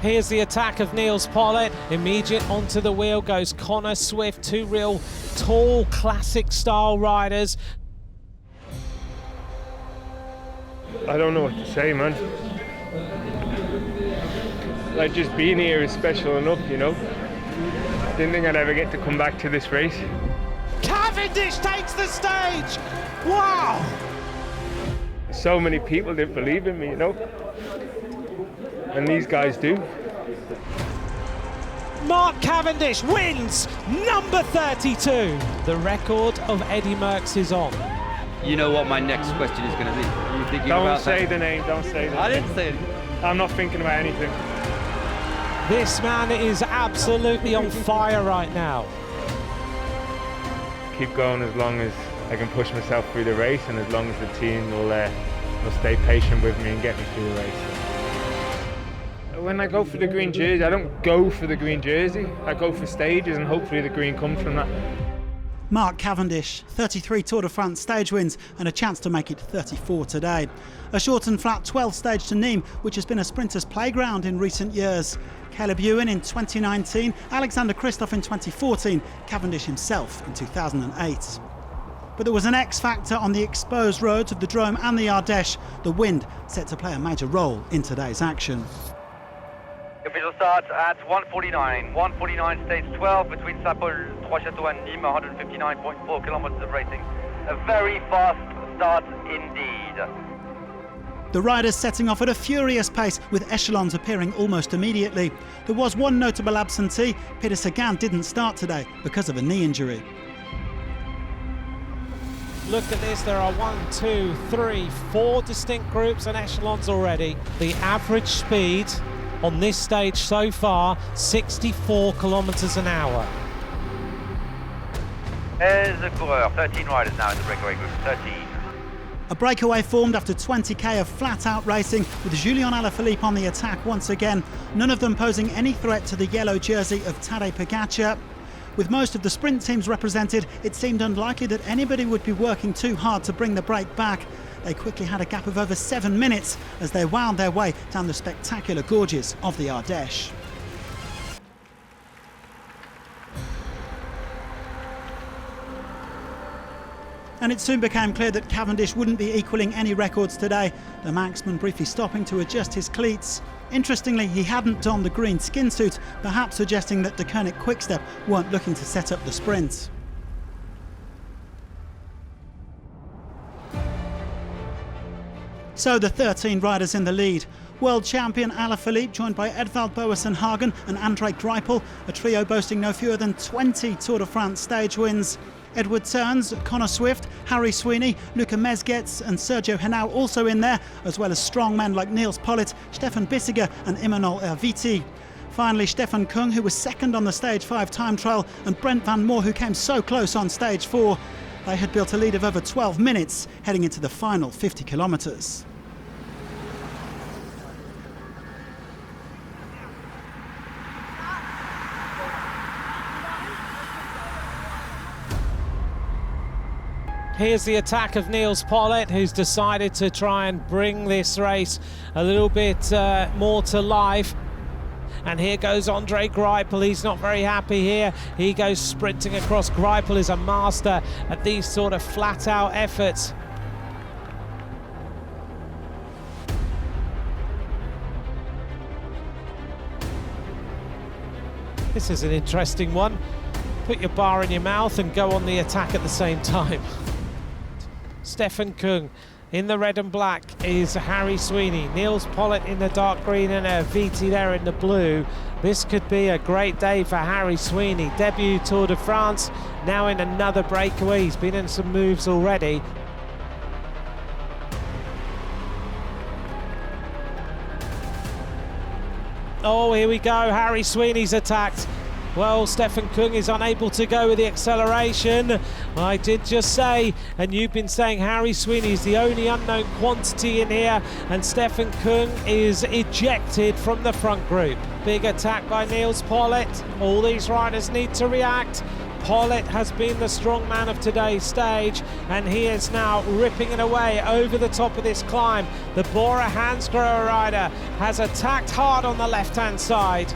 Here's the attack of Nils POLITT. Immediate onto the wheel goes Connor Swift, two real tall, classic style riders. I don't know what to say, man. Like, just being here is special enough, you know. Didn't think I'd ever get to come back to this race. Cavendish takes the stage! Wow! So many people didn't believe in me, you know. And these guys do. Mark Cavendish wins number 32. The record of Eddie Merckx is on. You know what my next question is going to be. Are you thinking about that? Don't say the name, don't say the name. I didn't say it. I'm not thinking about anything. This man is absolutely on fire right now. Keep going as long as I can push myself through the race, and as long as the team will stay patient with me and get me through the race. When I go for the green jersey, I don't go for the green jersey. I go for stages, and hopefully the green comes from that. Mark Cavendish, 33 Tour de France stage wins and a chance to make it 34 today. A short and flat 12th stage to Nîmes, which has been a sprinter's playground in recent years. Caleb Ewan in 2019, Alexander Kristoff in 2014, Cavendish himself in 2008. But there was an X factor on the exposed roads of the Drôme and the Ardèche. The wind set to play a major role in today's action. Official start at 1:49. 1:49 stage 12 between Saint-Paul-Trois-Châteaux and Nîmes, 159.4 kilometers of racing. A very fast start indeed. The riders setting off at a furious pace, with echelons appearing almost immediately. There was one notable absentee. Peter Sagan didn't start today because of a knee injury. Look at this, there are 1, 2, 3, 4 distinct groups and echelons already. The average speed on this stage so far, 64 kilometers an hour. There's a coureur, 13 riders now in the breakaway group, 13. A breakaway formed after 20k of flat-out racing, with Julian Alaphilippe on the attack once again, none of them posing any threat to the yellow jersey of Tadej POGAČAR. With most of the sprint teams represented, it seemed unlikely that anybody would be working too hard to bring the break back. They quickly had a gap of over 7 minutes as they wound their way down the spectacular gorges of the Ardèche. And it soon became clear that Cavendish wouldn't be equalling any records today, the marksman briefly stopping to adjust his cleats. Interestingly, he hadn't donned the green skin suit, perhaps suggesting that De Koning Quickstep weren't looking to set up the sprint. So the 13 riders in the lead. World champion Alaphilippe, joined by Edvald Boasson Hagen and Andre Greipel, a trio boasting no fewer than 20 Tour de France stage wins. Edward Turns, Connor Swift, Harry Sweeney, Luca Mezgec and Sergio Henao also in there, as well as strong men like Nils POLITT, Stefan Bissegger and Imanol ERVITI. Finally, Stefan Kung, who was second on the Stage 5 time trial, and Brent Van Moor, who came so close on Stage 4. They had built a lead of over 12 minutes heading into the final 50 kilometres. Here's the attack of Nils POLITT, who's decided to try and bring this race a little bit more to life. And here goes Andre Greipel. He's not very happy here. He goes sprinting across. Greipel is a master at these sort of flat-out efforts. This is an interesting one. Put your bar in your mouth and go on the attack at the same time. Stefan Kung in the red and black is Harry Sweeney. Nils POLITT in the dark green and ERVITI there in the blue. This could be a great day for Harry Sweeney. Debut Tour de France, now in another breakaway. He's been in some moves already. Oh, here we go. Harry Sweeney's attacked. Well, Stefan Kung is unable to go with the acceleration. I did just say, and you've been saying, Harry Sweeney is the only unknown quantity in here, and Stefan Kung is ejected from the front group. Big attack by Nils POLITT. All these riders need to react. POLITT has been the strong man of today's stage, and he is now ripping it away over the top of this climb. The BORA HANSGROHE rider has attacked hard on the left-hand side.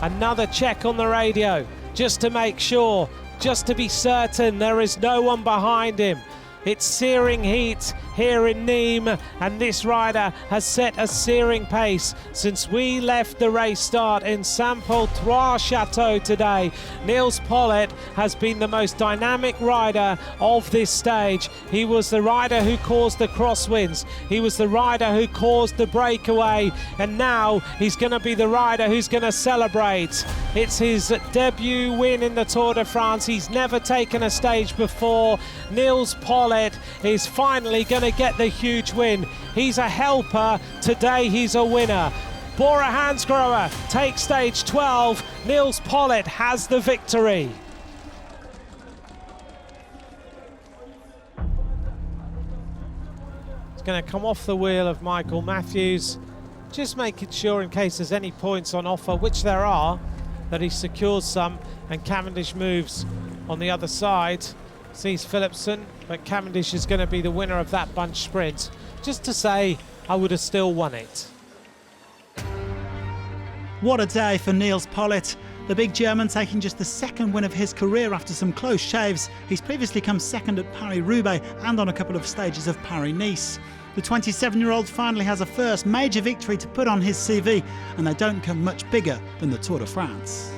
Another check on the radio, just to make sure, just to be certain there is no one behind him. It's searing heat here in Nîmes, and this rider has set a searing pace since we left the race start in Saint-Paul-Trois-Châteaux today. Nils POLITT has been the most dynamic rider of this stage. He was the rider who caused the crosswinds. He was the rider who caused the breakaway, and now he's going to be the rider who's going to celebrate. It's his debut win in the Tour de France. He's never taken a stage before. Nils POLITT is finally going to get the huge win. He's a helper. Today he's a winner. BORA HANSGROHE takes stage 12. Nils POLITT has the victory. It's going to come off the wheel of Michael Matthews, just making sure in case there's any points on offer, which there are, that he secures some, and Cavendish moves on the other side. Sees Philipsen, but Cavendish is going to be the winner of that bunch sprint. Just to say, I would have still won it. What a day for Nils POLITT. The big German taking just the second win of his career after some close shaves. He's previously come second at Paris-Roubaix and on a couple of stages of Paris-Nice. The 27-year-old finally has a first major victory to put on his CV, and they don't come much bigger than the Tour de France.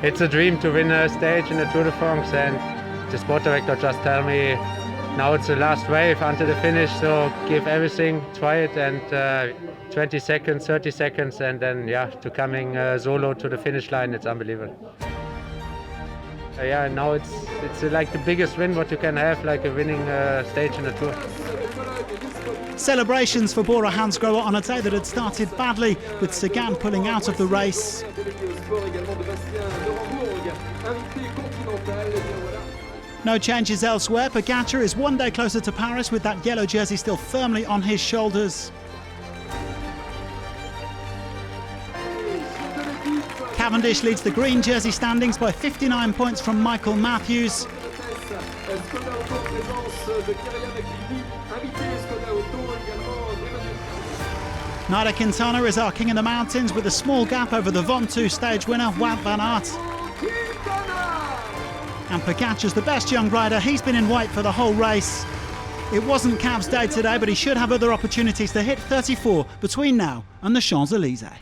It's a dream to win a stage in the Tour de France, and the sport director just tell me now it's the last wave until the finish, so give everything, try it, and 20 seconds, 30 seconds, and then to coming solo to the finish line, it's unbelievable. Now it's like the biggest win what you can have, like a winning stage in the Tour. Celebrations for BORA HANSGROHE on a day that had started badly, with Sagan pulling out of the race. No changes elsewhere. POGAČAR is one day closer to Paris with that yellow jersey still firmly on his shoulders. Cavendish leads the green jersey standings by 59 points from Michael Matthews. Nairo Quintana is our king of the mountains with a small gap over the Ventoux stage winner Wout van Aert. And POGAČAR's the best young rider. He's been in white for the whole race. It wasn't Cav's day today, but he should have other opportunities to hit 34 between now and the Champs-Élysées.